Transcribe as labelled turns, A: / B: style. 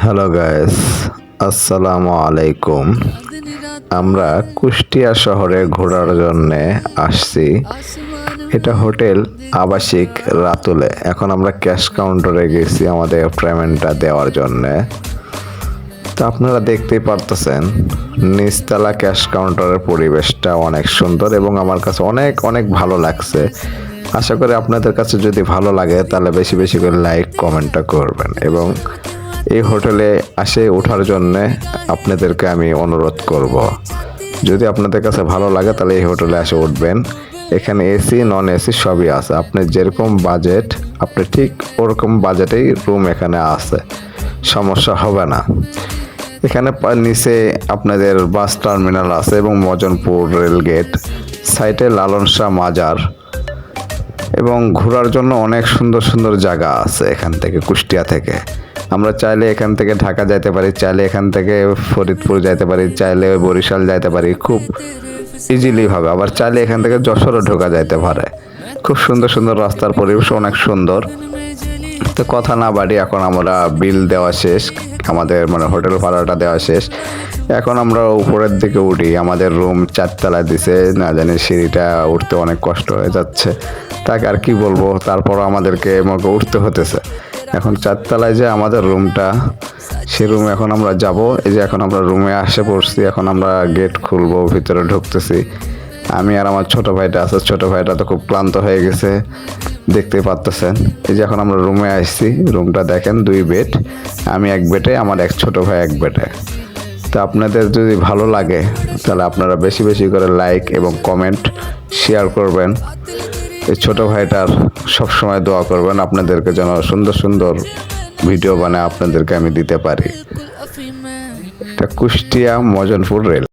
A: Hello guys, আসসালামু আলাইকুম। আমরা কুষ্টিয়া শহরে ঘোরার জন্য আসছি। এটা হোটেল আবাসিক রাতুলে। এখন আমরা ক্যাশ কাউন্টারে গেছি আমাদের পেমেন্টটা দেওয়ার জন্য। তো আপনারা দেখতেই পারতেছেন নিচতলা ক্যাশ কাউন্টারের পরিবেশটা অনেক সুন্দর এবং আমার কাছে অনেক অনেক ভালো লাগছে। আশা করি আপনাদের কাছে যদি ভালো লাগে তাহলে বেশি বেশি করে লাইক কমেন্টটা করবেন এবং এই হোটেলে আসে ওঠার জন্যে আপনাদেরকে আমি অনুরোধ করব। যদি আপনাদের কাছে ভালো লাগে তাহলে এই হোটেলে এসে উঠবেন। এখানে এসি নন এসি সবই আছে। আপনার যেরকম বাজেট আপনি ঠিক ওরকম বাজেটেই রুম এখানে আছে, সমস্যা হবে না। এখানে নিচে আপনাদের বাস টার্মিনাল আছে এবং মজনপুর রেলগেট, সাইডে লালন শাহ মাজার এবং ঘোরার জন্য অনেক সুন্দর সুন্দর জায়গা আছে। এখান থেকে কুষ্টিয়া থেকে আমরা চাইলে এখান থেকে ঢাকা যাইতে পারি, চাইলে এখান থেকে ফরিদপুর যাইতে পারি, চাইলে বরিশাল যাইতে পারি খুব ইজিলি ভাবে। আবার চাইলে এখান থেকে যশোরও ঢোকা যাইতে পারে। খুব সুন্দর সুন্দর রাস্তার পরিবেশ অনেক সুন্দর। তো কথা না বাড়ি, এখন আমরা বিল দেওয়া শেষ, আমাদের হোটেল ভাড়াটা দেওয়া শেষ। এখন আমরা উপরের দিকে উঠি। আমাদের রুম 4 তলায় দিছে, না জানি সিঁড়িটা উঠতে অনেক কষ্ট হয়ে যাচ্ছে। তাকে আর কি বলবো, তারপর আমাদেরকে উঠতে হতেছে। এখন 4 তলায় যে আমাদের রুমটা, সে রুমে এখন আমরা যাব। এই যে এখন আমরা রুমে আসে পড়ছি। এখন আমরা গেট খুলবো, ভিতরে ঢুকতেছি। আমি আর আমার ছোট ভাইটা আছে। ছোট ভাইটা তো খুব ক্লান্ত হয়ে গেছে, দেখতেই পারতেছেন। এই যে এখন আমরা রুমে আসছি। রুমটা দেখেন, 2 বেড, আমি 1 বেডে, আমার এক ছোট ভাই 1 বেডে। তো আপনাদের যদি ভালো লাগে তাহলে আপনারা বেশি বেশি করে লাইক এবং কমেন্ট শেয়ার করবেন। এই ছোট ভাইটার সবসময় দোয়া করবেন আপনাদেরকে যেন সুন্দর সুন্দর ভিডিও বানায় আপনাদেরকে আমি দিতে পারি। এটা কুষ্টিয়া মজনপুর রেল।